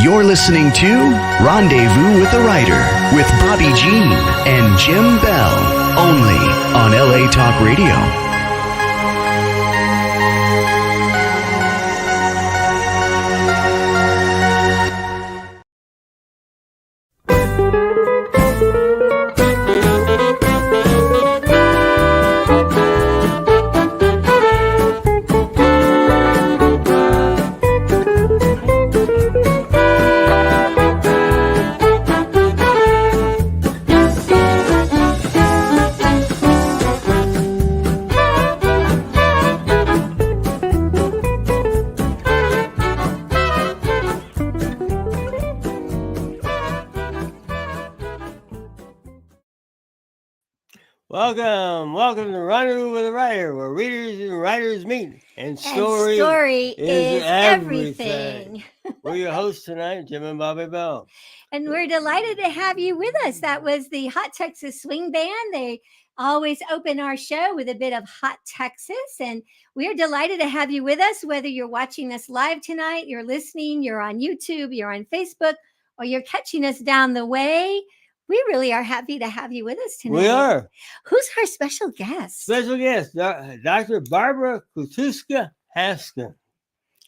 You're listening to Rendezvous with the Writer with Bobbi Jean and Jim Bell, only on LA Talk Radio. Welcome to Rendezvous with the Writer, where readers and writers meet, and story is everything. We're your hosts tonight, Jim and Bobbi Bell. And we're delighted to have you with us. That was the Hot Texas Swing Band. They always open our show with a bit of Hot Texas, and we're delighted to have you with us, whether you're watching us live tonight, you're listening, you're on YouTube, you're on Facebook, or you're catching us down the way. We really are happy to have you with us tonight. We are. Who's our special guest? Special guest, Dr. Barbara Kutuska-Haskin.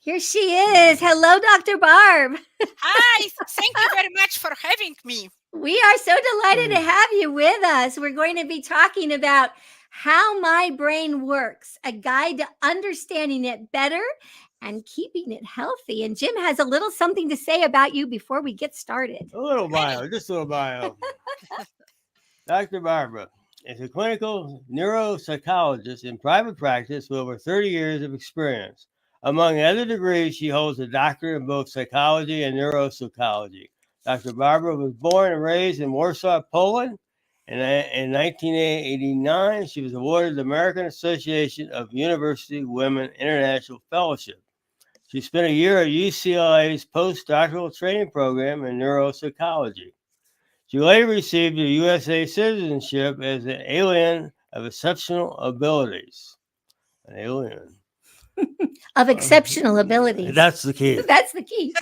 Here she is. Hello, Dr. Barb. Hi, thank you very much for having me. We are so delighted to have you with us. We're going to be talking about How My Brain Works, a guide to understanding it better and keeping it healthy. And Jim has a little something to say about you before we get started. Just a little bio. Dr. Barbara is a clinical neuropsychologist in private practice with over 30 years of experience. Among other degrees, she holds a doctorate in both psychology and neuropsychology. Dr. Barbara was born and raised in Warsaw, Poland. In 1989, she was awarded the American Association of University Women International Fellowship. She spent a year at UCLA's postdoctoral training program in neuropsychology. She later received a USA citizenship as an alien of exceptional abilities. An alien. Of exceptional abilities. That's the key. That's the key.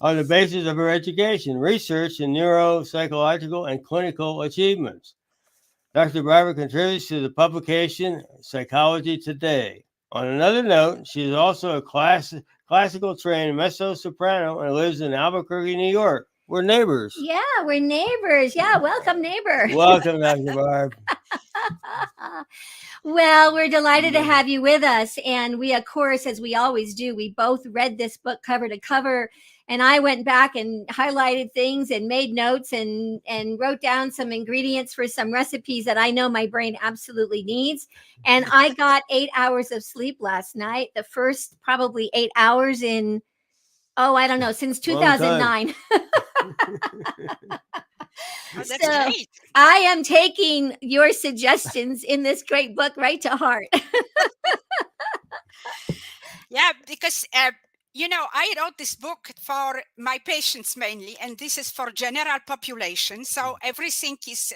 On the basis of her education, research in neuropsychological and clinical achievements. Dr. Barbara contributes to the publication Psychology Today. On another note, she is also a classical trained mezzo-soprano and lives in Albuquerque, New York. We're neighbors. Yeah, we're neighbors. Yeah, welcome, neighbor. Welcome, Dr. Barb. Well, we're delighted to have you with us. And we, of course, as we always do, we both read this book cover to cover. And I went back and highlighted things and made notes and wrote down some ingredients for some recipes that I know my brain absolutely needs. And I got 8 hours of sleep last night, the first probably 8 hours in, I don't know, since 2009. Oh, that's So great. I am taking your suggestions in this great book right to heart. Yeah, because I wrote this book for my patients mainly, and this is for general population. So everything is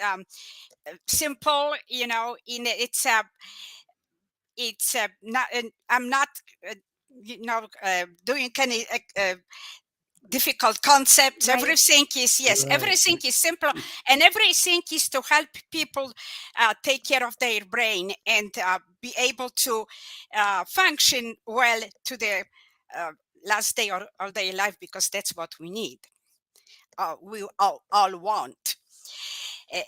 simple. I'm not doing any difficult concepts. Right. Everything is everything is simple, and everything is to help people take care of their brain and be able to function well to their last day or their life, because that's what we need. We all want.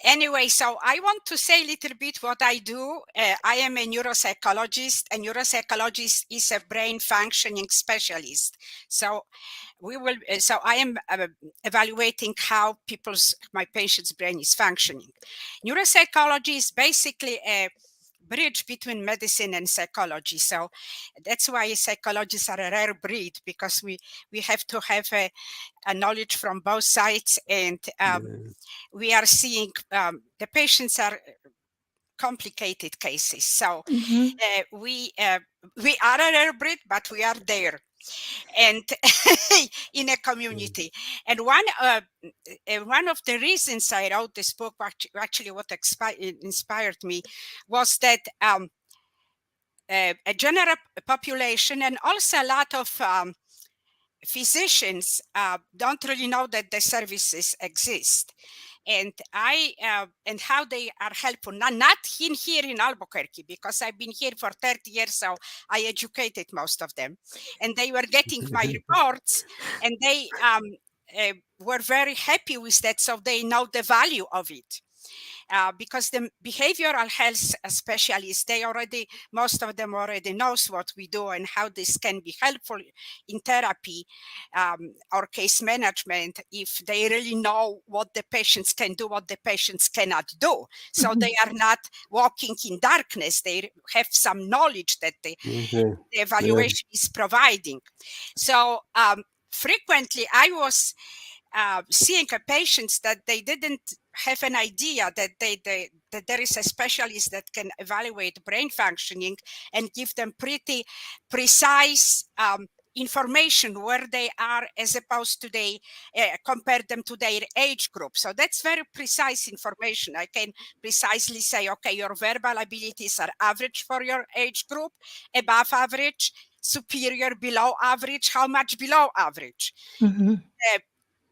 Anyway, so I want to say a little bit what I do. I am a neuropsychologist. A neuropsychologist is a brain functioning specialist. So I am evaluating how my patient's brain is functioning. Neuropsychology is basically a bridge between medicine and psychology. So that's why psychologists are a rare breed, because we have to have a knowledge from both sides, and we are seeing the patients are complicated cases. So we are a rare breed, but we are there. And in a community. And one of the reasons I wrote this book, actually what inspired me, was that a general population and also a lot of physicians don't really know that the services exist. And and how they are helpful. Not here in Albuquerque, because I've been here for 30 years, so I educated most of them, and they were getting my reports, and they were very happy with that, so they know the value of it. Because the behavioral health specialists, most of them already knows what we do and how this can be helpful in therapy or case management if they really know what the patients can do, what the patients cannot do. So they are not walking in darkness. They have some knowledge that the evaluation is providing. So frequently I was seeing patients that they didn't have an idea that that there is a specialist that can evaluate brain functioning and give them pretty precise information where they are, as opposed to they compare them to their age group. So that's very precise information. I can precisely say, okay, your verbal abilities are average for your age group, above average, superior, below average, how much below average.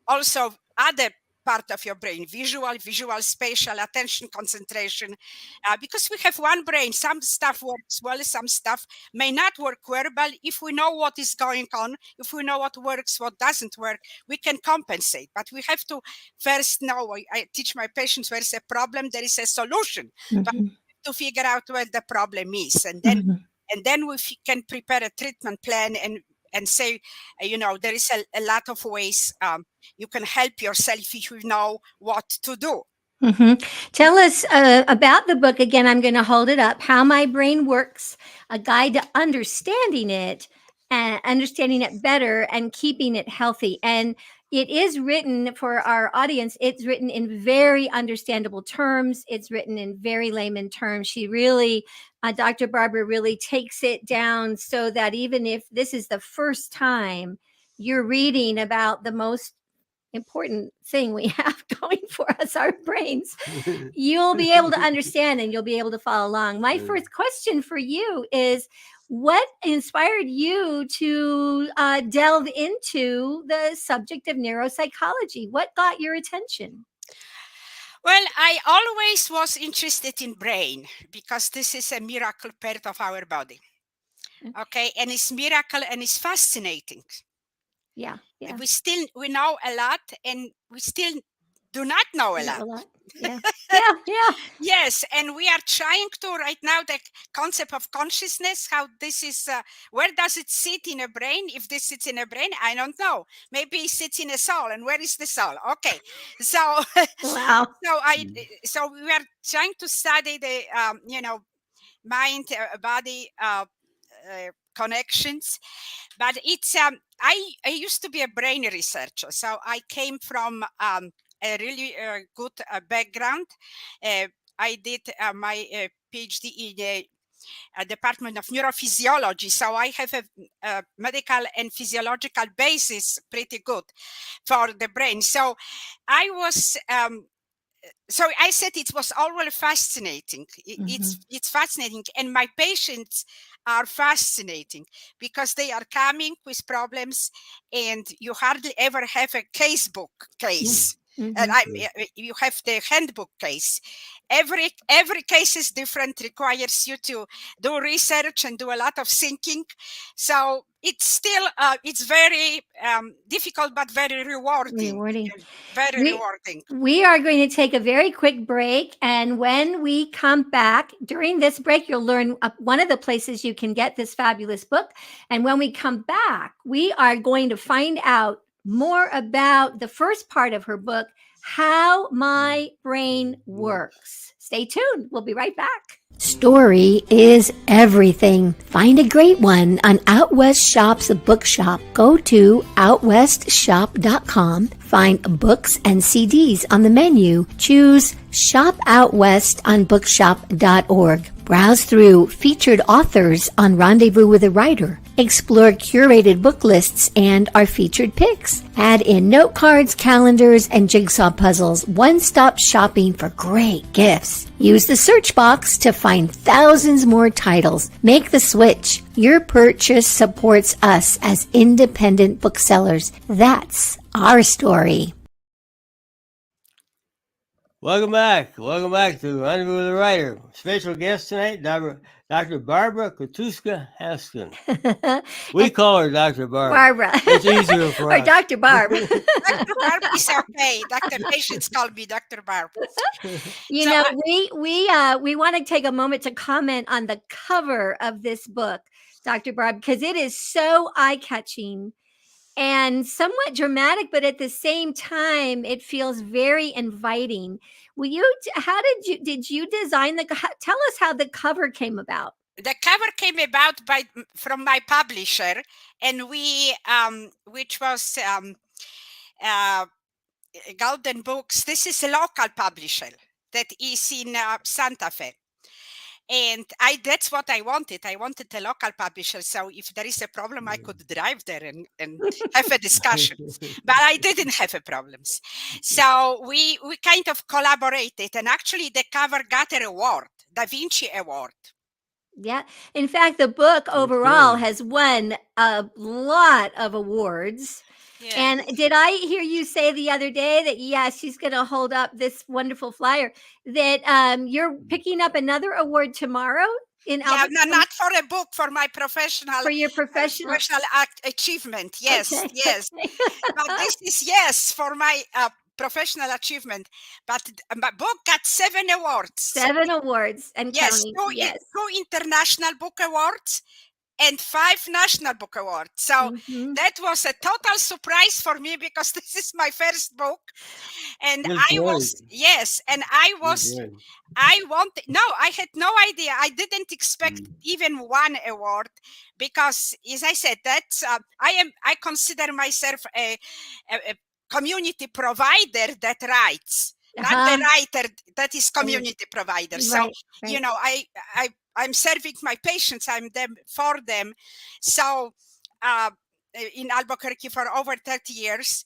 Also, other part of your brain, visual, spatial, attention, concentration, because we have one brain. Some stuff works well, some stuff may not work well, but if we know what is going on, if we know what works, what doesn't work, we can compensate. But we have to first know, I teach my patients, where is a problem, there is a solution, but to figure out where the problem is. And then we can prepare a treatment plan and say, there is a lot of ways you can help yourself if you know what to do. Tell us about the book again. I'm going to hold it up. How My Brain Works, a guide to understanding it and understanding it better and keeping it healthy. And it is written for our audience. It's written in very understandable terms. It's written in very layman terms. She really, Dr. Barbara really takes it down so that even if this is the first time you're reading about the most important thing we have going for us, our brains, you'll be able to understand and you'll be able to follow along. My first question for you is, what inspired you to delve into the subject of neuropsychology? What got your attention? Well, I always was interested in brain, because this is a miracle part of our body. Okay, and it's miracle and it's fascinating. Yeah. We know a lot, and we still do not know a lot. Yeah. Yes, and we are trying to right now the concept of consciousness, how this is, where does it sit in a brain? If this sits in a brain, I don't know. Maybe it sits in a soul, and where is the soul? Okay, so wow. So we are trying to study the mind body connections, but it's I used to be a brain researcher, so I came from a really good background. I did my PhD in the Department of Neurophysiology, so I have a medical and physiological basis pretty good for the brain. So I was so I said it was always fascinating. It's fascinating, and my patients are fascinating because they are coming with problems, and you hardly ever have a case. And you have the handbook case. Every case is different, requires you to do research and do a lot of thinking. So it's still it's very difficult, but very rewarding. Rewarding. We are going to take a very quick break, and when we come back, during this break, you'll learn one of the places you can get this fabulous book. And when we come back, we are going to find out more about the first part of her book, How My Brain Works. Stay tuned. We'll be right back. Story is everything. Find a great one on Out West Shop's bookshop. Go to outwestshop.com. Find books and CDs on the menu. Choose Shop Out West on bookshop.org. Browse through featured authors on Rendezvous with a Writer. Explore curated book lists and our featured picks. Add in note cards, calendars, and jigsaw puzzles. One-stop shopping for great gifts. Use the search box to find thousands more titles. Make the switch. Your purchase supports us as independent booksellers. That's our story. Welcome back. Welcome back to Rendezvous with a Writer. Special guest tonight, Dr. Barbara Katuska-Haskin. We call her Dr. Barbara. It's easier for Or us. Dr. Barb. Dr. Barb is okay. Dr. Patients call me Dr. Barb. You So know, we want to take a moment to comment on the cover of this book, Dr. Barb, because it is so eye-catching and somewhat dramatic, but at the same time, it feels very inviting. How did you design tell us how the cover came about? The cover came about from my publisher, and which was Golden Books. This is a local publisher that is in Santa Fe. And that's what I wanted. I wanted a local publisher. So if there is a problem, I could drive there and have a discussion. But I didn't have a problems. So we kind of collaborated. And actually, the cover got an award, Da Vinci Award. Yeah. In fact, the book overall has won a lot of awards. Yeah. And did I hear you say the other day that, she's going to hold up this wonderful flyer, that you're picking up another award tomorrow in Albuquerque? No, not for a book, for my professional. For your professional achievement. Yes, Okay. yes. But this is, for my professional achievement. But my book got 7 awards. 7 awards and Yes, counting. 2 international book awards and 5 national book awards. So that was a total surprise for me, because this is my first book. And I had no idea. I didn't expect even 1 award, because, as I said, that's I consider myself a community provider that writes, not the writer that is community provider. So, you know, I'm serving my patients. I'm for them. So, in Albuquerque for over 30 years.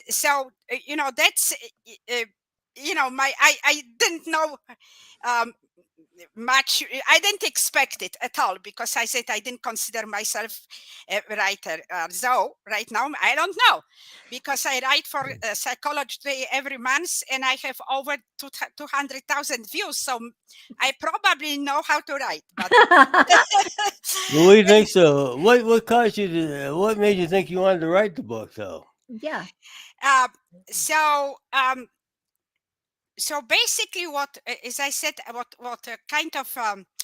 So, you know, that's, you know, I didn't know much. I didn't expect it at all, because I said I didn't consider myself a writer. So right now, I don't know, because I write for Psychology Today every month, and I have over 200,000 views. So I probably know how to write. But Well, we think so. What caused you to? What made you think you wanted to write the book, though? Yeah. So basically, what, as I said, what kind of,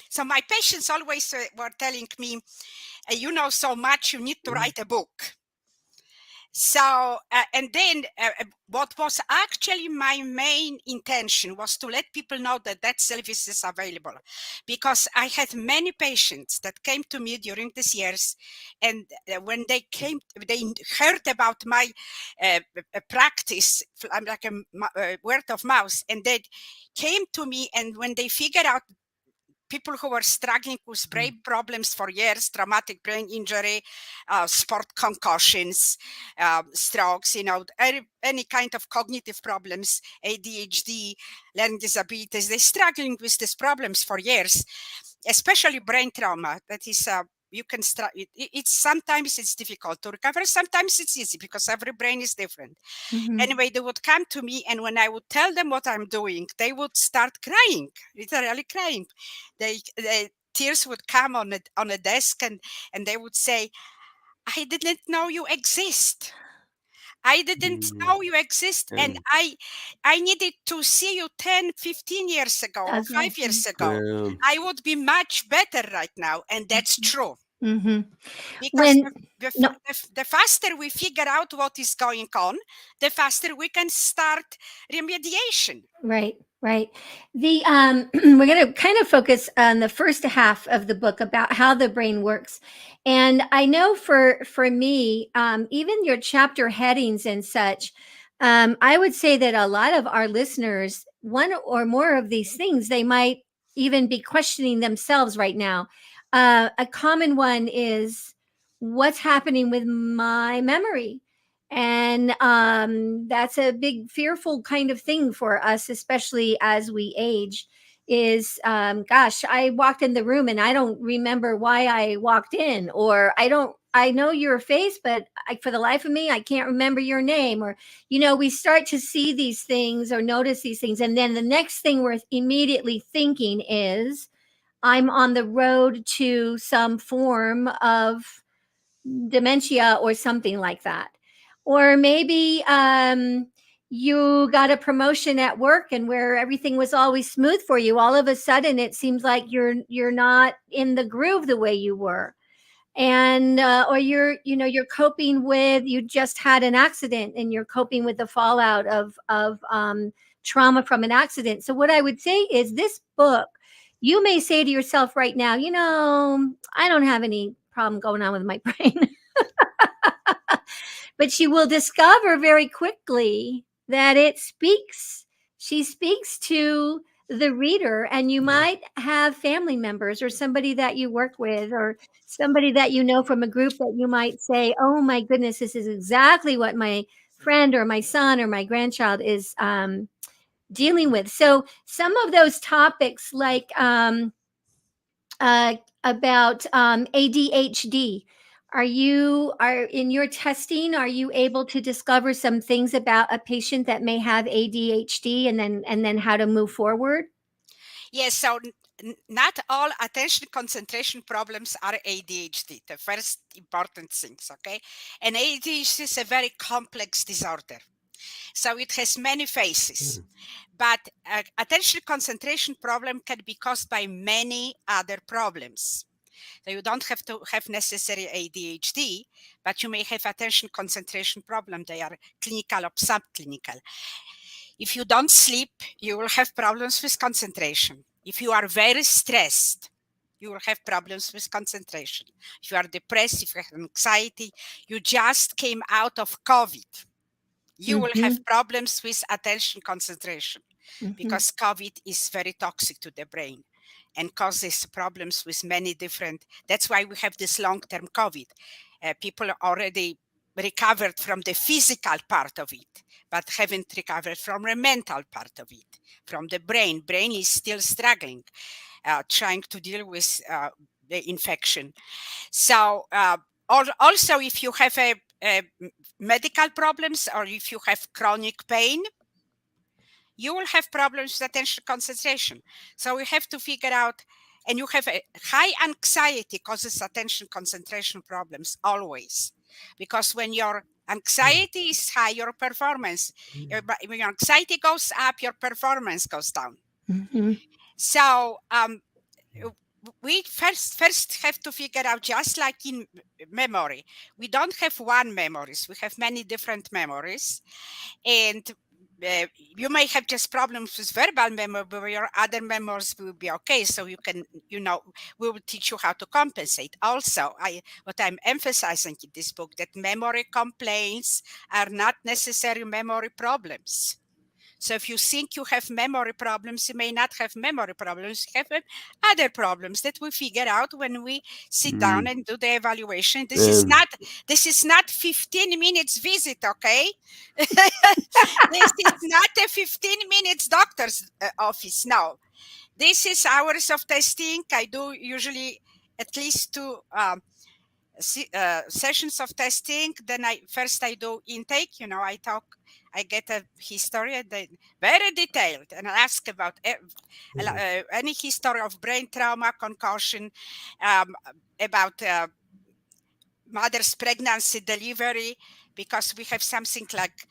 so my patients always were telling me, you know so much, you need to write a book. So, and then what was actually my main intention was to let people know that service is available, because I had many patients that came to me during these years, and when they heard about my practice, like a word of mouth, and they came to me, and when they figured out people who were struggling with brain problems for years, traumatic brain injury, sport concussions, strokes, you know, any kind of cognitive problems, ADHD, learning disabilities, they're struggling with these problems for years, especially brain trauma. That is, you can sometimes it's difficult to recover, sometimes it's easy, because every brain is different. Anyway, they would come to me, and when I would tell them what I'm doing, they would start crying, literally crying. The tears would come on a desk, and they would say, I didn't know you exist. I didn't know you exist, and I needed to see you 10, 15 years ago, or 5 years ago. I would be much better right now, and that's true. Because the faster we figure out what is going on, the faster we can start remediation. Right. We're going to kind of focus on the first half of the book about how the brain works. And I know for me, even your chapter headings and such, I would say that a lot of our listeners, one or more of these things, they might even be questioning themselves right now. A common one is, what's happening with my memory? And that's a big fearful kind of thing for us, especially as we age. Is gosh, I walked in the room and I don't remember why I walked in, or I know your face, but for the life of me, I can't remember your name. Or, we start to see these things or notice these things. And then the next thing we're immediately thinking is, I'm on the road to some form of dementia or something like that. Or maybe you got a promotion at work, and where everything was always smooth for you, all of a sudden it seems like you're not in the groove the way you were. And or you're coping with, you just had an accident and you're coping with the fallout of trauma from an accident. So what I would say is, this book, you may say to yourself right now, I don't have any problem going on with my brain. But you will discover very quickly that she speaks to the reader, and you might have family members or somebody that you work with or somebody that you know from a group that you might say, oh my goodness, this is exactly what my friend or my son or my grandchild is dealing with. So some of those topics, like about ADHD. Are in your testing, are you able to discover some things about a patient that may have ADHD, and then how to move forward? Yes, so not all attention concentration problems are ADHD. The first important things, okay? And ADHD is a very complex disorder. So it has many faces. But attention concentration problem can be caused by many other problems. So you don't have to have necessary ADHD, but you may have attention concentration problem. They are clinical or subclinical. If you don't sleep, you will have problems with concentration. If you are very stressed, you will have problems with concentration. If you are depressed, if you have anxiety, you just came out of COVID, you will have problems with attention concentration, because COVID is very toxic to the brain and causes problems with many different. That's why we have this long-term COVID. People already recovered from the physical part of it, but haven't recovered from the mental part of it, from the brain. Brain is still struggling, trying to deal with the infection. So also, if you have a medical problems, or if you have chronic pain, you will have problems with attention concentration. So we have to figure out, and you have a high anxiety causes attention concentration problems always, because when your anxiety is high, your performance, when your anxiety goes up, your performance goes down. So we first have to figure out, just like in memory, we don't have one memories, we have many different memories. And you may have just problems with verbal memory, but your other memories will be okay. So you can, we will teach you how to compensate. Also, what I'm emphasizing in this book, that memory complaints are not necessarily memory problems. So if you think you have memory problems, you may not have memory problems. You have other problems that we figure out when we sit down and do the evaluation. This is not 15 minutes visit, okay? This is not a 15 minutes doctor's office. No, this is hours of testing. I do usually at least two sessions of testing. Then I do intake. I get a history, very detailed, and I ask about any history of brain trauma, concussion, about mother's pregnancy, delivery, because we have something like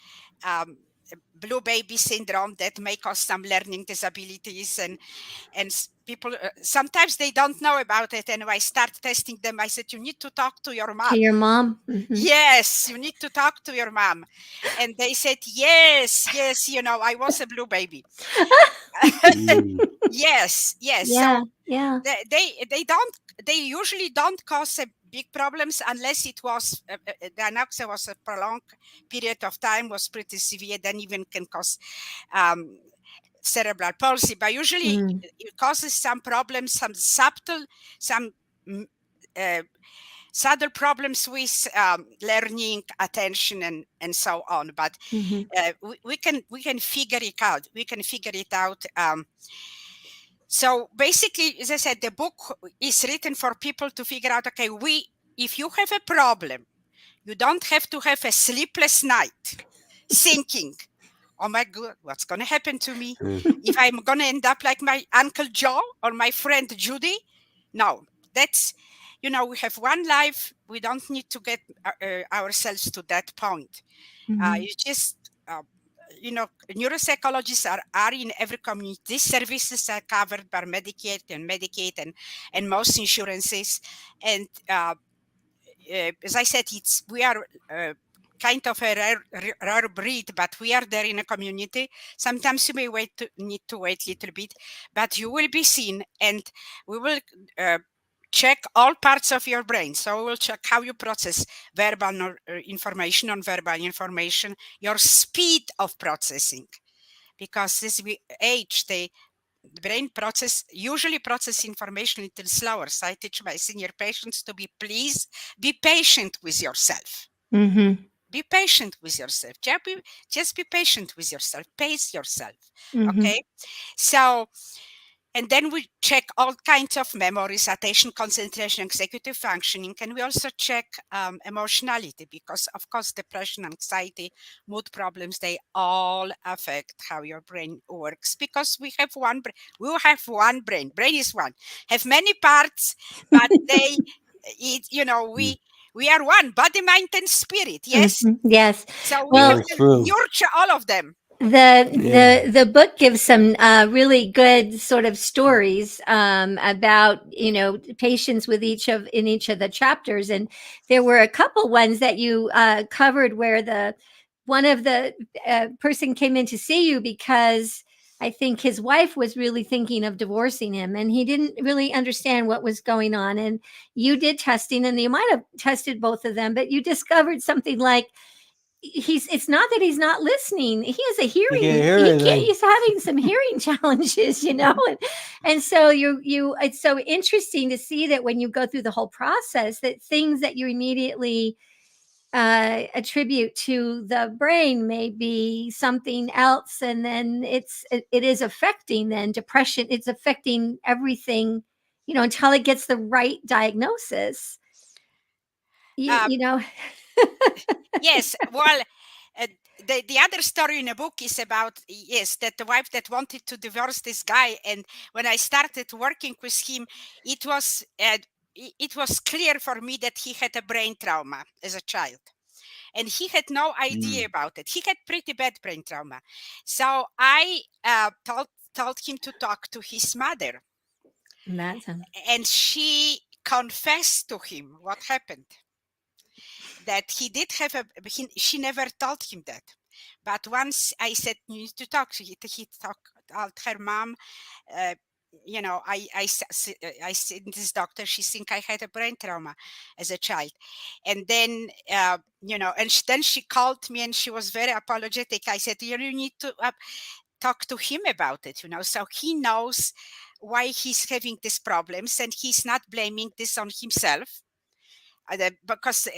blue baby syndrome that may cause some learning disabilities, and people sometimes they don't know about it. And I start testing them. I said, you need to talk to your mom. To your mom? Yes, you need to talk to your mom. And they said, yes, I was a blue baby. Yes. Yeah, So yeah. they usually don't cause big problems unless it was the anoxia was a prolonged period of time, was pretty severe, then even can cause cerebral palsy, but usually it causes some problems, some subtle problems with learning, attention, and so on. But we can figure it out. We can figure it out. So basically, as I said, the book is written for people to figure out, okay, if you have a problem, you don't have to have a sleepless night thinking, oh my God, what's going to happen to me? If I'm going to end up like my Uncle Joe or my friend Judy? No, that's, we have one life. We don't need to get ourselves to that point. You just, neuropsychologists are in every community. These services are covered by Medicaid and most insurances. And as I said, we are kind of a rare breed, but we are there in a community. Sometimes you may need to wait a little bit, but you will be seen, and we will check all parts of your brain. So we will check how you process verbal information, non-verbal information, your speed of processing, because as we age, the brain usually process information a little slower. So I teach my senior patients to be patient with yourself. Be patient with yourself. Just be patient with yourself. Pace yourself. Okay. So, and then we check all kinds of memories, attention, concentration, executive functioning. And we also check emotionality, because of course, depression, anxiety, mood problems, they all affect how your brain works, because we have one brain. We have one brain. Brain is one. Have many parts, but we are one, body, mind, and spirit. Yes. Yes. So we have to nurture all of them. The book gives some really good sort of stories about patients with each of the chapters, and there were a couple ones that you covered where one of the person came in to see you because I think his wife was really thinking of divorcing him, and he didn't really understand what was going on. And you did testing, and you might have tested both of them, but you discovered something like it's not that he's not listening. He has a hearing. He's having some hearing challenges, and so it's so interesting to see that when you go through the whole process, that things that you immediately attribute to the brain may be something else, and then it is affecting then depression. It's affecting everything, until it gets the right diagnosis. Yes, well, the other story in the book is about, that the wife that wanted to divorce this guy. And when I started working with him, it was clear for me that he had a brain trauma as a child. And he had no idea about it. He had pretty bad brain trauma. So I told him to talk to his mother. And she confessed to him what happened. That he did have she never told him that. But once I said, you need to talk, he told her mom, I said this doctor, she think I had a brain trauma as a child. And then, then she called me and she was very apologetic. I said, you need to talk to him about it, so he knows why he's having these problems, and he's not blaming this on himself. Because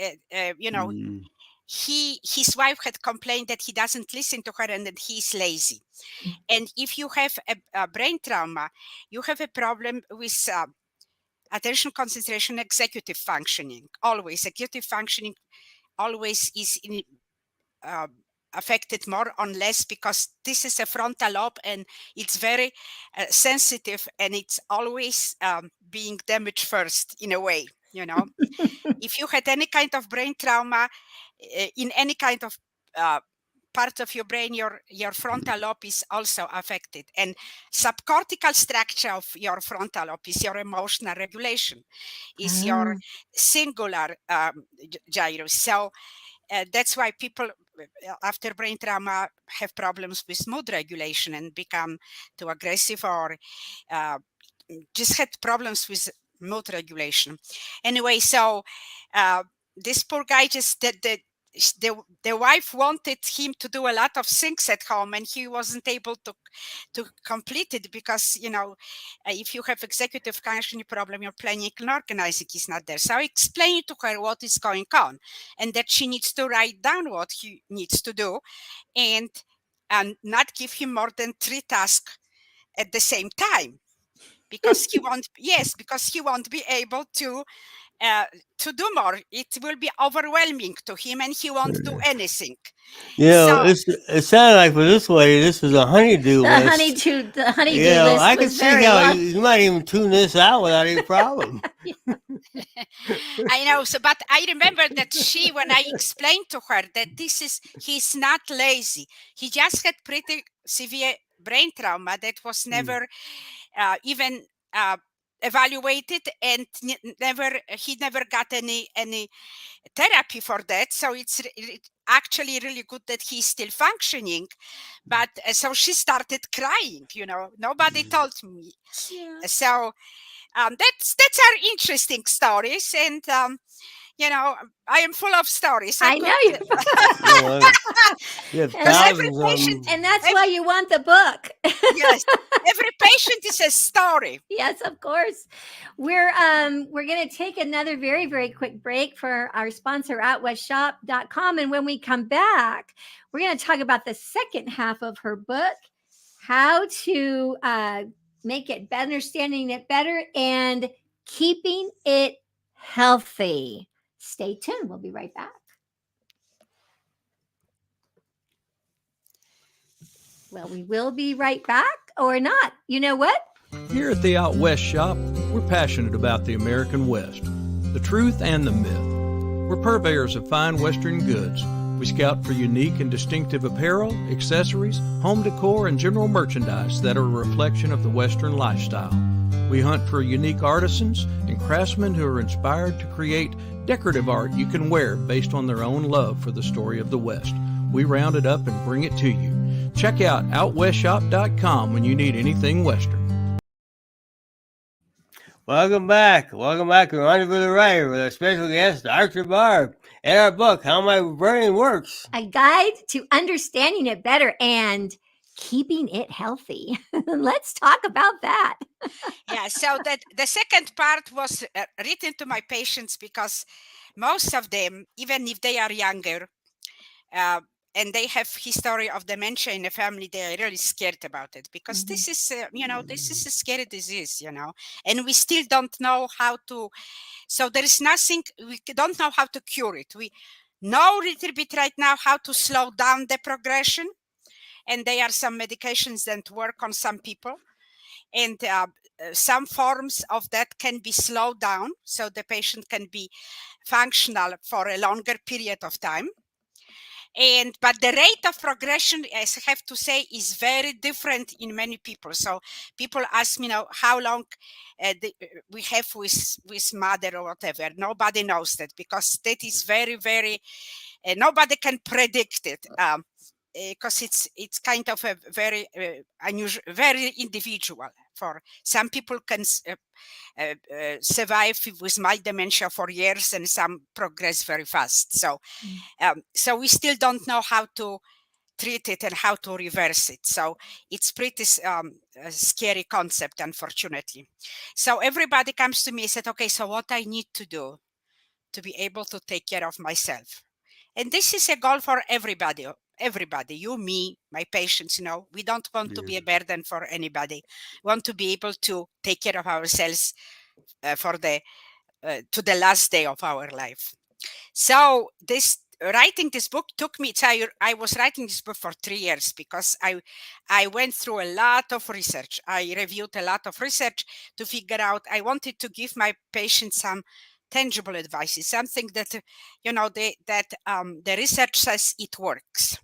his wife had complained that he doesn't listen to her and that he's lazy. And if you have a brain trauma, you have a problem with attention, concentration, executive functioning. Always executive functioning always is affected more or less, because this is a frontal lobe and it's very sensitive, and it's always being damaged first in a way. If you had any kind of brain trauma in any kind of part of your brain, your frontal lobe is also affected. And subcortical structure of your frontal lobe is your emotional regulation, is your singular gyrus. So that's why people after brain trauma have problems with mood regulation and become too aggressive, or just had problems with mood regulation. Anyway, so this poor guy just the wife wanted him to do a lot of things at home, and he wasn't able to complete it because, if you have executive functioning problem, your planning and organizing is not there. So I explained to her what is going on, and that she needs to write down what he needs to do, and not give him more than 3 tasks at the same time, because he won't be able to do more. It will be overwhelming to him, and he won't do anything. So it sounded like for this lady, this was a honeydew list. The honeydew list I was can see very how long. you might even tune this out without any problem. I know. So, but I remember that when I explained to her that he's not lazy. He just had pretty severe brain trauma that was never even evaluated, and he never got any therapy for that. So it's actually really good that he's still functioning. But so she started crying. Nobody told me. Yeah. So that's our interesting stories, and I am full of stories. I know you. You have Because every thousands of patient, them. And that's why you want the book. yes, every patient is a story. Yes, of course. We're going to take another very, very quick break for our sponsor, OutWestShop.com. And when we come back, we're going to talk about the second half of her book, how to make it better, understanding it better, and keeping it healthy. Stay tuned. We'll be right back. Well, we will be right back, or not. You know what? Here at the Out West Shop, we're passionate about the American West, the truth and the myth. We're purveyors of fine Western goods. We scout for unique and distinctive apparel, accessories, home decor, and general merchandise that are a reflection of the Western lifestyle. We hunt for unique artisans and craftsmen who are inspired to create decorative art you can wear based on their own love for the story of the West. We round it up and bring it to you. Check out OutWestShop.com when you need anything Western. Welcome back. Welcome back to Rendezvous with the Writer with our special guest, Dr. Barb, and our book, How My Brain Works. A guide to understanding it better and keeping it healthy. Let's talk about that. Yeah, so that the second part was written to my patients because most of them, even if they are younger, and they have history of dementia in the family, they are really scared about it because this is, this is a scary disease, and we still don't know how to. So there is nothing, we don't know how to cure it. We know a little bit right now how to slow down the progression, and there are some medications that work on some people, and some forms of that can be slowed down so the patient can be functional for a longer period of time. But the rate of progression, as I have to say, is very different in many people. So people ask me now how long we have with mother or whatever. Nobody knows that because that is very, very, nobody can predict it. Because it's kind of a very unusual, very individual. For some people can survive with mild dementia for years, and some progress very fast. So, so we still don't know how to treat it and how to reverse it. So it's pretty a scary concept, unfortunately. So everybody comes to me and said, okay, so what I need to do to be able to take care of myself? And this is a goal for everybody, you, me, my patients. We don't want to be a burden for anybody. We want to be able to take care of ourselves to the last day of our life. So writing this book took me. I was writing this book for 3 years because I went through a lot of research. I reviewed a lot of research to figure out. I wanted to give my patients some tangible advice, something that the research says it works,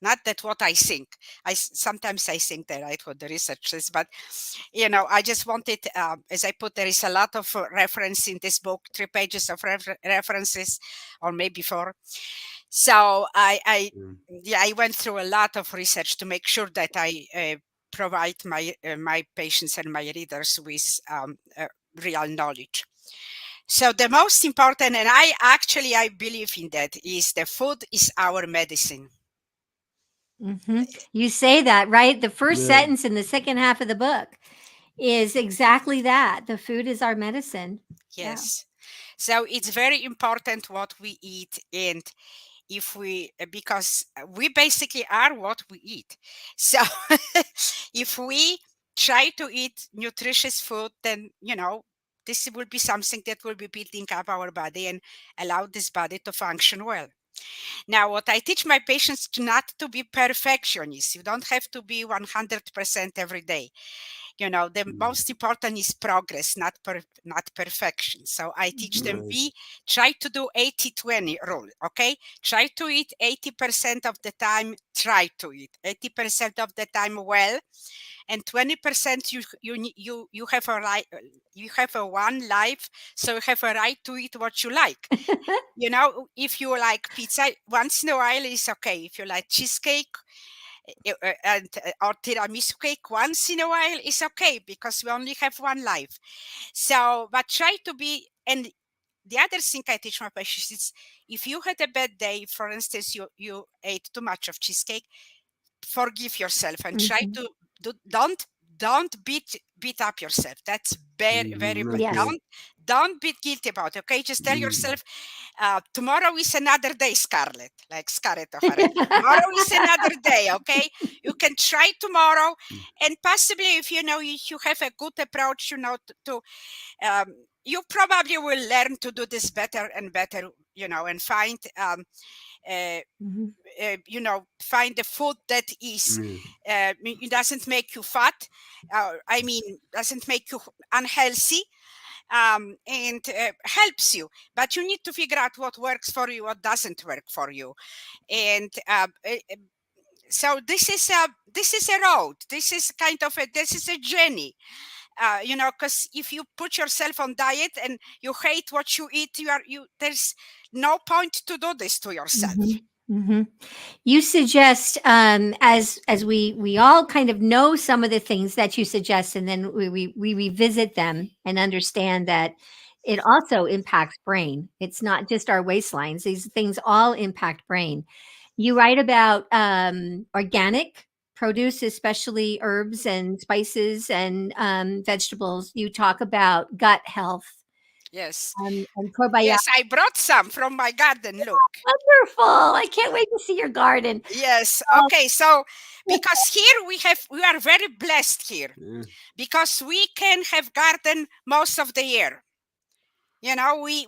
not that what I think. Sometimes I think that right what the research says, but I just wanted, as I put, there is a lot of reference in this book, 3 pages of references, or maybe 4. So I went through a lot of research to make sure that I provide my patients and my readers with real knowledge. So the most important, and I believe in that, is the food is our medicine. You say that, right? The first Yeah. sentence in the second half of the book is exactly that. The food is our medicine. Yes. So it's very important what we eat, and if we, because we basically are what we eat. So if we try to eat nutritious food, then, this will be something that will be building up our body and allow this body to function well. Now, what I teach my patients not to be perfectionists. You don't have to be 100% every day. The most important is progress, not perfection. So I teach them, try to do 80-20 rule. Okay, try to eat 80% of the time. Try to eat 80% of the time well, and 20% you have a right. You have a one life, so you have a right to eat what you like. If you like pizza, once in a while is okay. If you like cheesecake, or tiramisu cake, once in a while is okay, because we only have one life. So, but try to be, and the other thing I teach my patients is, if you had a bad day, for instance, you ate too much of cheesecake, forgive yourself and try to don't beat up yourself. That's very, very bad. Yes. Don't be guilty about it. Okay, just tell yourself, tomorrow is another day, Scarlett, like Scarlett O'Hara. Tomorrow is another day. Okay, you can try tomorrow, and possibly if you have a good approach, you probably will learn to do this better and better. And find find the food that is it doesn't make you fat. Doesn't make you unhealthy. And helps you, but you need to figure out what works for you, what doesn't work for you. And so this is a road. This is a journey. Because if you put yourself on diet and you hate what you eat, there's no point to do this to yourself. You suggest, as we all kind of know some of the things that you suggest, and then we revisit them and understand that it also impacts brain. It's not just our waistlines; these things all impact brain. You write about organic produce, especially herbs and spices and vegetables. You talk about gut health. Yes. And probiotics. Yes, I brought some from my garden. Look. Wonderful. I can't wait to see your garden. Yes. Okay. So because here we are very blessed here, because we can have garden most of the year. We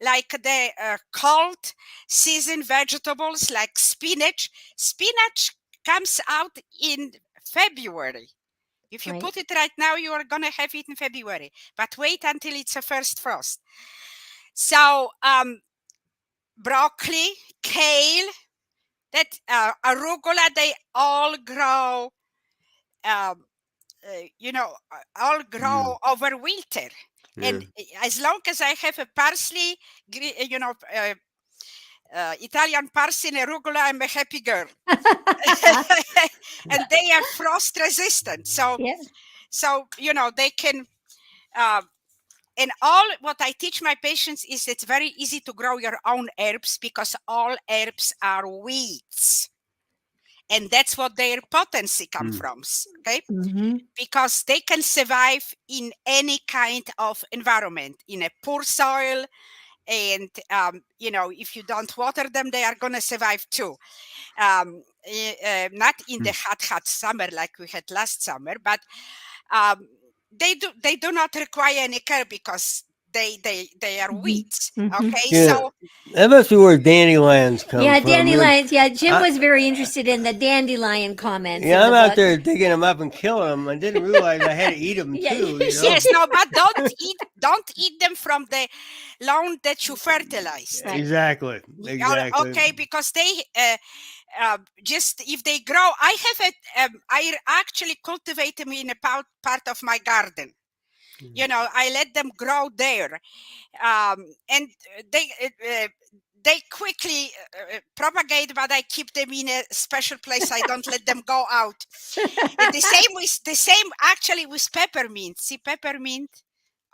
like the cold season vegetables like spinach. Spinach comes out in February. If you put it right now, you are going to have it in February. But wait until it's a first frost. So broccoli, kale, that arugula, they all grow, all grow over winter. And as long as I have a parsley, Italian parsley and arugula, I'm a happy girl. And they are frost resistant. So, they can, and all what I teach my patients is it's very easy to grow your own herbs, because all herbs are weeds. And that's what their potency comes from, okay? Because they can survive in any kind of environment, in a poor soil. And, if you don't water them, they are going to survive too. Not in the hot summer like we had last summer, but they do not require any care, because they are weeds. Okay, so that must be where dandelions come from. Yeah, dandelions. Yeah, Jim was very interested in the dandelion comments. Yeah, I'm out there digging them up and killing them. I didn't realize I had to eat them too. Yes, no, but don't eat them from the lawn that you fertilized. Exactly. Okay, because they just if they grow, I actually cultivate them in a part of my garden. I let them grow there, and they quickly propagate, but I keep them in a special place. I don't let them go out. And the same actually with peppermint. See, peppermint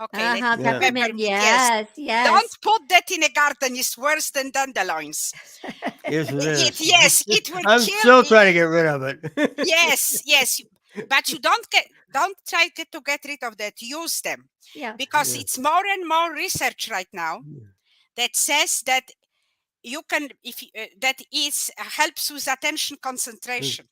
Okay, let's Uh-huh, say Yeah. peppermint. Yes. Yes. Don't put that in a garden. It's worse than dandelions. Yes, it is. Yes, it will I'm kill. still trying to get rid of it. Yes. But you don't try to get rid of that. Use them, Yeah. because Yeah. it's more and more research right now that says that you can, that is helps with attention concentration.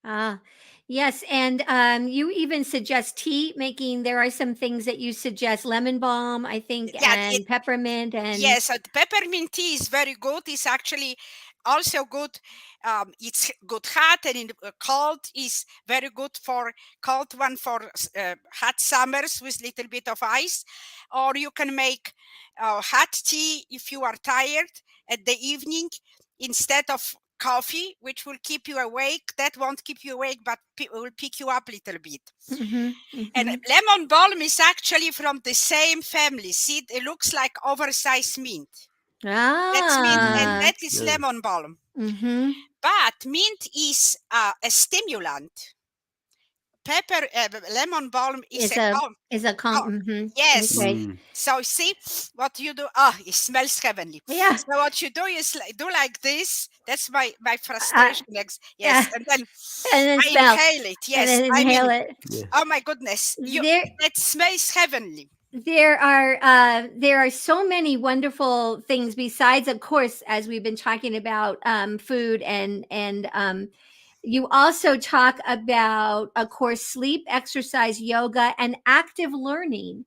Ah, yes. And you even suggest tea making. There are some things that you suggest: lemon balm, I think, Yeah, and peppermint. And yes, peppermint tea is very good. It's actually also good. It's good hot, and in cold is very good for cold one for hot summers with little bit of ice. Or you can make hot tea if you are tired at the evening instead of coffee, which will keep you awake. That won't keep you awake, but will pick you up a little bit. Mhm, And mhm. lemon balm is actually from the same family. See, it looks like oversized mint. That's mint, and Ah, that is Yeah. lemon balm. mhm. But mint is a stimulant. Lemon balm is Is a a calm. is a Yes. okay. Mm. So see what you do. It smells heavenly. Yeah. So what you do is do like this. That's my Uh, frustration. yeah. Yes, and then And then I smell. inhale it. And Yes, then I mean, inhale it. Yeah. oh my goodness, There that smells heavenly. there are so many wonderful things besides, of course, as we've been talking about food, and you also talk about, of course, sleep, exercise, yoga, and active learning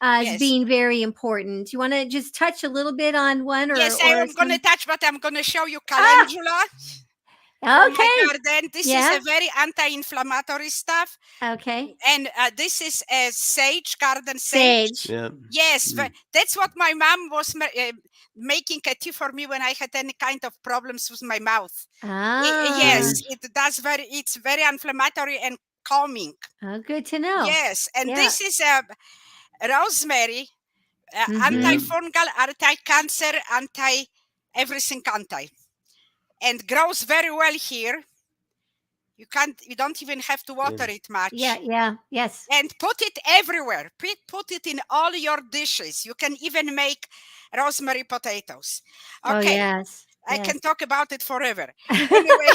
as Yes. being very important. You want to just touch a little bit on one, Yes, I or am going to some? touch, but I'm going to show you Ah, calendula from my okay. garden. This is Yeah. a very anti-inflammatory stuff. Okay. And this is a sage, garden Sage. Yeah. Yes, Mm. that's what my mom was making a tea for me when I had any kind of problems with my mouth. Yes, Ah, Sage. it's very inflammatory and calming. oh, good to know. Yes, and Yeah. this is rosemary, Mhm. antifungal, anti-cancer, everything anti, and grows very well here. You don't even have to water it much. Yeah. Yes. And put it everywhere. Put it in all your dishes. You can even make rosemary potatoes. Oh, Okay, yes. I can Yes. talk about it forever. Anyway,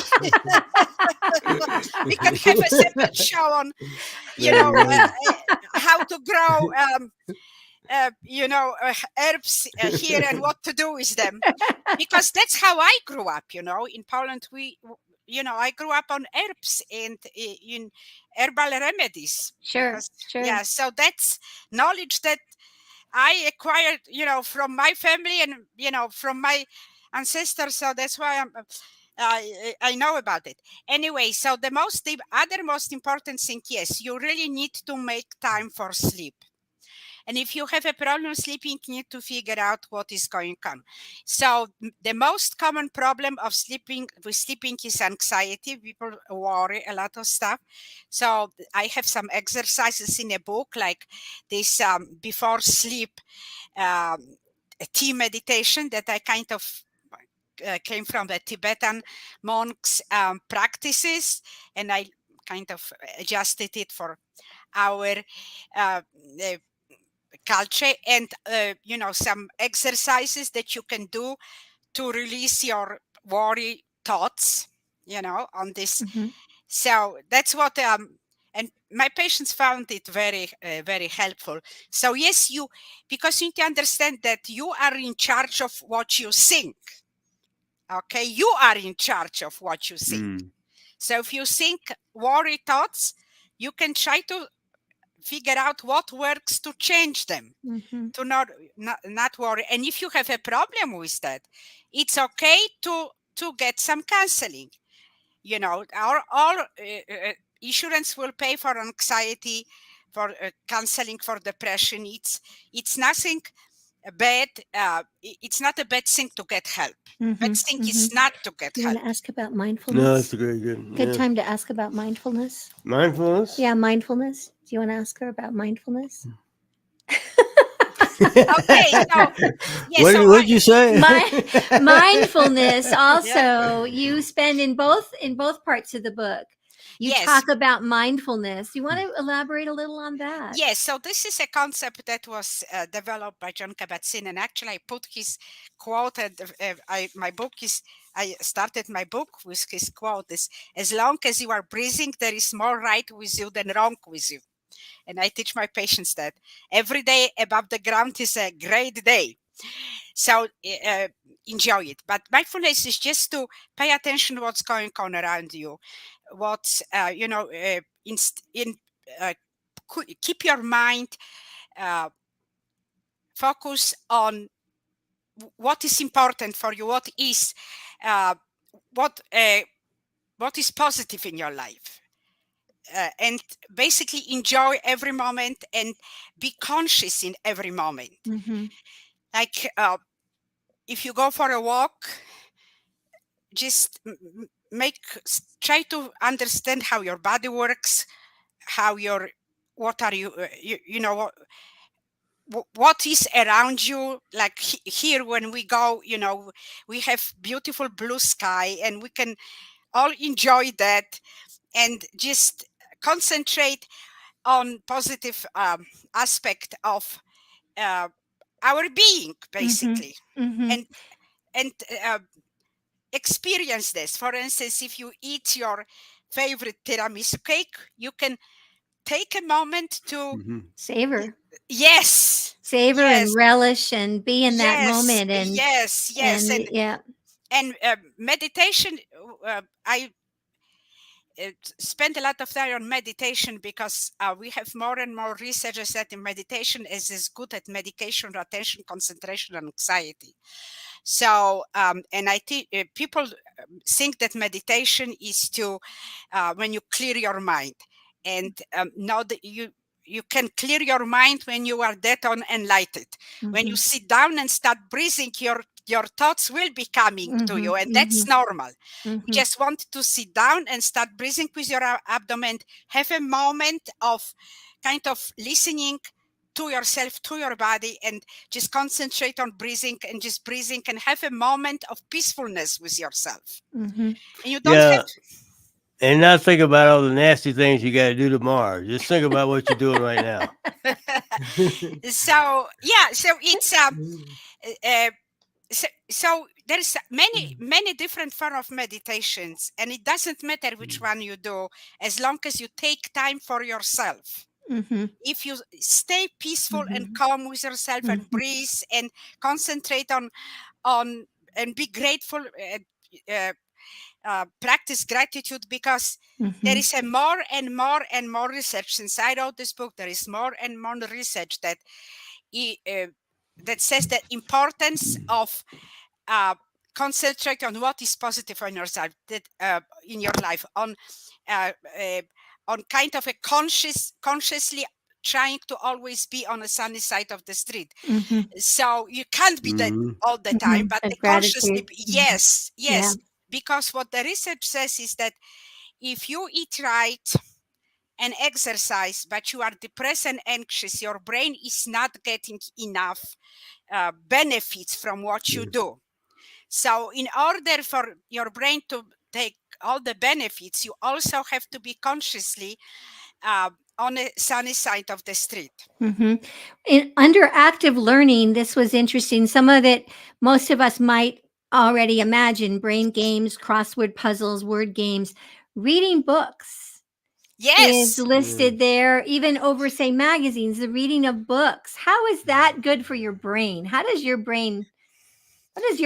we can have a separate show on, how to grow, herbs here and what to do with them. Because that's how I grew up. In Poland, I grew up on herbs and in herbal remedies. Sure. Because, Sure. yeah, so that's knowledge that I acquired, from my family and, from my ancestors. So that's why I know about it. Anyway, so the other most important thing, yes, you really need to make time for sleep. And if you have a problem sleeping, you need to figure out what is going on. So the most common problem of sleeping is anxiety. People worry a lot of stuff. So I have some exercises in a book like this before sleep tea meditation that I kind of came from the Tibetan monks' practices, and I kind of adjusted it for our culture, and some exercises that you can do to release your worry thoughts on this. Mhm. So that's what and my patients found it very very helpful. So yes, because you need to understand that you are in charge of what you think. Okay, you are in charge of what you think. Mm. So if you think worry thoughts, you can try to figure out what works to change them, Mhm. to not worry. And if you have a problem with that, it's okay to get some counseling. Our insurance will pay for anxiety, for counseling, for depression. It's nothing bad. It's not a bad thing to get help. Bad thing is not to get You want help. to ask about No, mindfulness? that's very good. Good Yeah. time to ask about mindfulness. Mindfulness? Yeah, mindfulness. Do you want to ask her about mindfulness? Okay, so yes, What did you say? Mindfulness also you spend in both parts of the book. You Yes. talk about mindfulness. You want to elaborate a little on that? Yes, so this is a concept that was developed by John Kabat-Zinn, and actually I put his quote at my book is. I started my book with his quote: "Is as long as you are breathing, there is more right with you than wrong with you." And I teach my patients that every day above the ground is a great day. So enjoy it. But mindfulness is just to pay attention to what's going on around you. What's keep your mind focus on what is important for you, what is positive in your life, and basically enjoy every moment and be conscious in every moment. Mm-hmm. Like if you go for a walk, just try to understand how your body works, what are you you know what is around you. Like here when we go, we have beautiful blue sky and we can all enjoy that and just concentrate on positive aspect of our being, basically. Mm-hmm. And uh, experience this. For instance, if you eat your favorite tiramisu cake, you can take a moment to Savor. yes Savor yes and relish and be in that yes moment and yes yeah. and meditation. I spend a lot of time on meditation because we have more and more researchers that in meditation is as good at medication, attention, concentration, and anxiety. So, and I think people think that meditation is to when you clear your mind, and now that you can clear your mind when you are dead on enlightened. When you sit down and start breathing, your thoughts will be coming to you, and that's normal. You just want to sit down and start breathing with your abdomen. Have a moment of kind of listening to yourself, to your body, and just concentrate on breathing and just breathing and have a moment of peacefulness with yourself. And you don't have and not think about all the nasty things you got to do tomorrow. Just think about what you're doing right now. so it's so there's many different form of meditations, and it doesn't matter which one you do as long as you take time for yourself. If you stay peaceful and calm with yourself and breathe and concentrate on and be grateful, practice gratitude, because there is a more and more and more research. Since I wrote this book, there is more and more research that that says the importance of concentrate on what is positive on yourself, that in your life, on kind of a consciously trying to always be on the sunny side of the street. So you can't be that all the time, but the consciously, yes, because what the research says is that if you eat right and exercise, but you are depressed and anxious, your brain is not getting enough benefits from what you do. So in order for your brain to take all the benefits, you also have to be consciously on the sunny side of the street. Under active learning, this was interesting. Some of it, most of us might already imagine: brain games, crossword puzzles, word games, reading books. Yes, is listed there, even over, say, magazines, the reading of books. How is that good for your brain? What does your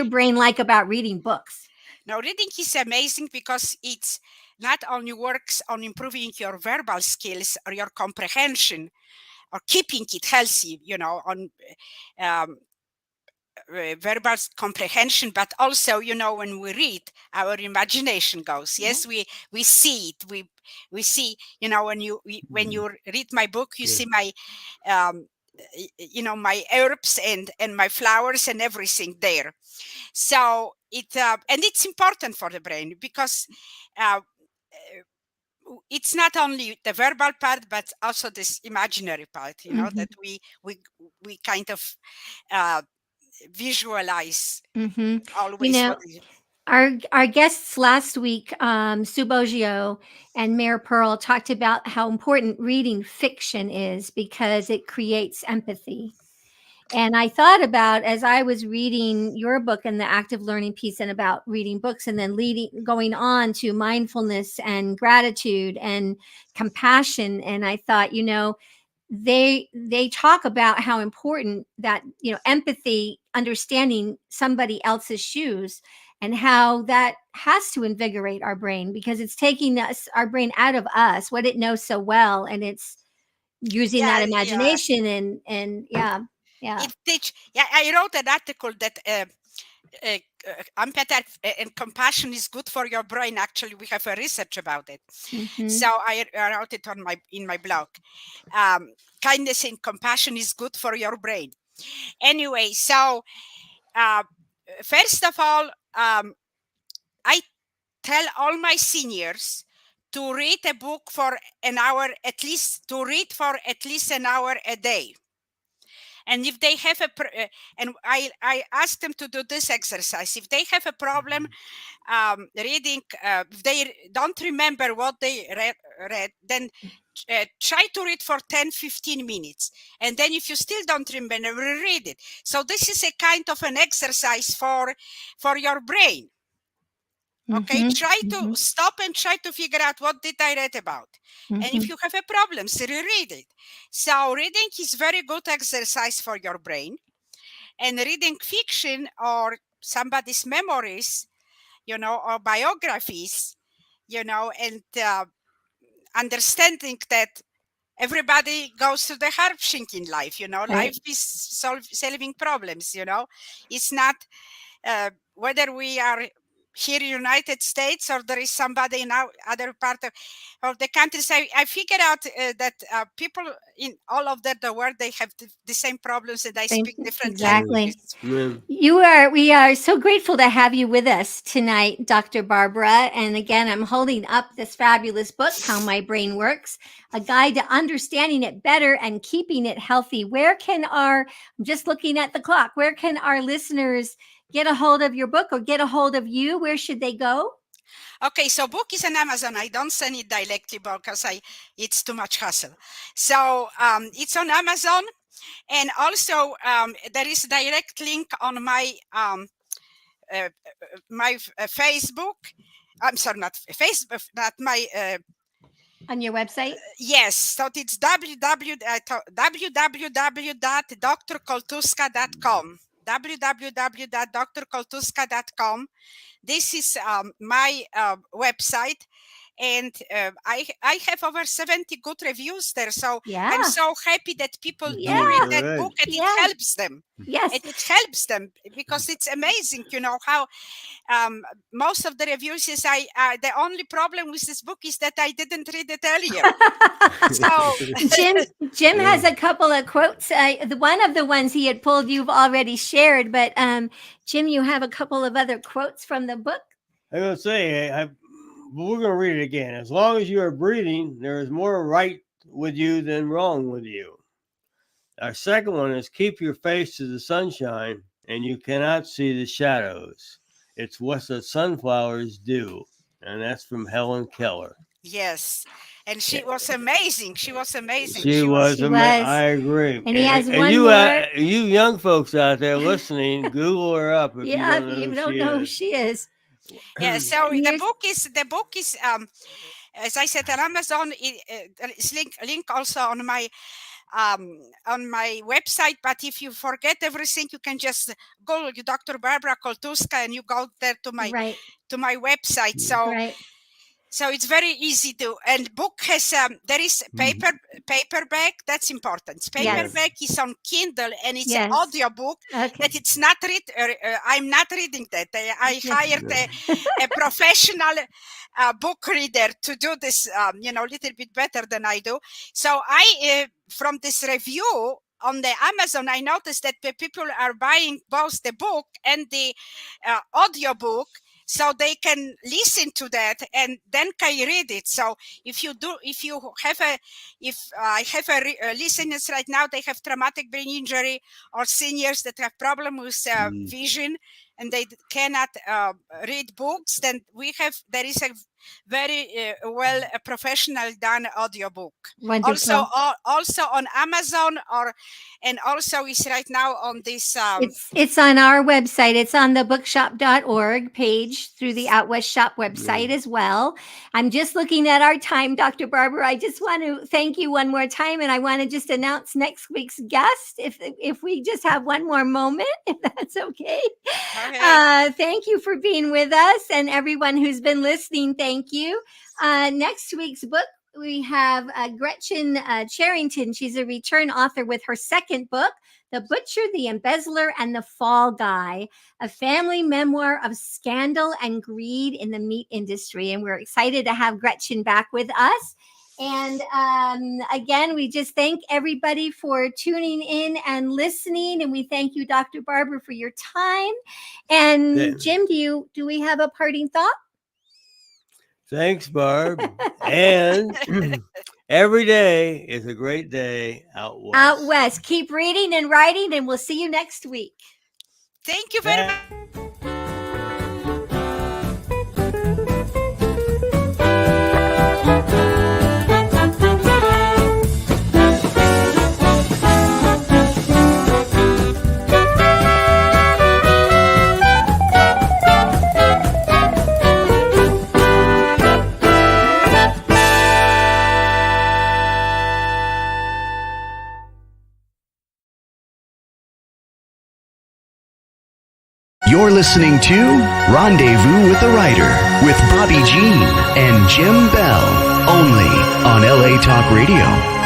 brain like about reading books? Now, reading is amazing because it not only works on improving your verbal skills or your comprehension or keeping it healthy, on verbal comprehension, but also, when we read, our imagination goes. Yes, we see it. We see, when you read my book, you see my my herbs and my flowers and everything there. So and it's important for the brain because it's not only the verbal part but also this imaginary part, that we kind of visualize always. Our guests last week, Sue Boggio and Mayor Pearl, talked about how important reading fiction is because it creates empathy. And I thought about, as I was reading your book and the active learning piece, and about reading books and then going on to mindfulness and gratitude and compassion. And I thought, they talk about how important that, empathy, understanding somebody else's shoes, and how that has to invigorate our brain, because it's taking our brain out of us, what it knows so well, and it's using Yeah, that yeah. imagination and yeah. I wrote an article that empathy and compassion is good for your brain. Actually, we have a research about it. Mhm. So I wrote it in my blog. Kindness and compassion is good for your brain. Anyway, so first of all, I tell all my seniors to read a book for an hour, to read for at least an hour a day. And if they have and I ask them to do this exercise. If they have a problem reading, if they don't remember what they read, then try to read for 10-15 minutes. And then if you still don't remember, reread it. So this is a kind of an exercise for your brain. Okay, try to stop and try to figure out, what did I read about? And if you have a problem, reread it. So reading is very good exercise for your brain. And reading fiction or somebody's memories, or biographies, and understanding that everybody goes through the hardship in life. Life is solving problems. It's not whether we are here in United States or there is somebody in our other part of the country. So I figured out that people in all of the world, they have the same problems, and I speak different languages. We are so grateful to have you with us tonight, Dr. Barbara. And again, I'm holding up this fabulous book, How My Brain Works, a guide to understanding it better and keeping it healthy. I'm just looking at the clock, where can our listeners get a hold of your book or get a hold of you? Where should they go? Okay, so book is on Amazon. I don't send it directly because it's too much hassle. So it's on Amazon, and also there is a direct link on my Facebook. I'm sorry, not Facebook, not my. On your website? Yes, so it's www.drkoltuska.com. www.drkoltuska.com. This is my website, and I have over 70 good reviews there. So I'm so happy that people do read that book, and it helps them. Yes, and it helps them because it's amazing, how most of the reviews is the only problem with this book is that I didn't read it earlier. So Jim has a couple of quotes. One of the ones he had pulled, you've already shared, but Jim, you have a couple of other quotes from the book. I'm going to say, we're going to read it again. As long as you are breathing, there is more right with you than wrong with you. Our second one is, keep your face to the sunshine and you cannot see the shadows. It's what the sunflowers do. And that's from Helen Keller. Yes. And she was amazing. She was amazing. She was amazing. I agree. And he has one you, more. You young folks out there listening, Google her up if you don't know who she is. Yeah. So the book is as I said, on Amazon. It's link also on my website. But if you forget everything, you can just go to Dr. Barbara Koltuska and you go there to my website. So it's very easy to, and book has there is paperback. That's important. Paperback is on Kindle and it's an audio book that it's not I'm not reading that. I hired a professional book reader to do this, a little bit better than I do. So I from this review on the Amazon, I noticed that the people are buying both the book and the audio book, so they can listen to that and then can read it. So if I have listeners right now, they have traumatic brain injury or seniors that have problem with vision, and they cannot read books, then there is a very well a professional done audiobook. Wonderful. Also on Amazon, and also is right now on this. It's on our website. It's on the bookshop.org page through the Out West Shop website as well. I'm just looking at our time, Dr. Barber. I just want to thank you one more time, and I want to just announce next week's guest if we just have one more moment, if that's okay. Thank you for being with us, and everyone who's been listening, thank you. Next week's book, we have Gretchen Charrington. She's a return author with her second book, The Butcher, the Embezzler, and the Fall Guy, a family memoir of scandal and greed in the meat industry. And we're excited to have Gretchen back with us. And again, we just thank everybody for tuning in and listening. And we thank you, Dr. Barber, for your time. And Jim, do we have a parting thought? Thanks, Barb. And every day is a great day out west. Out west. Keep reading and writing, and we'll see you next week. Thank you very much. You're listening to Rendezvous with the Writer with Bobbi Jean and Jim Bell, only on LA Talk Radio.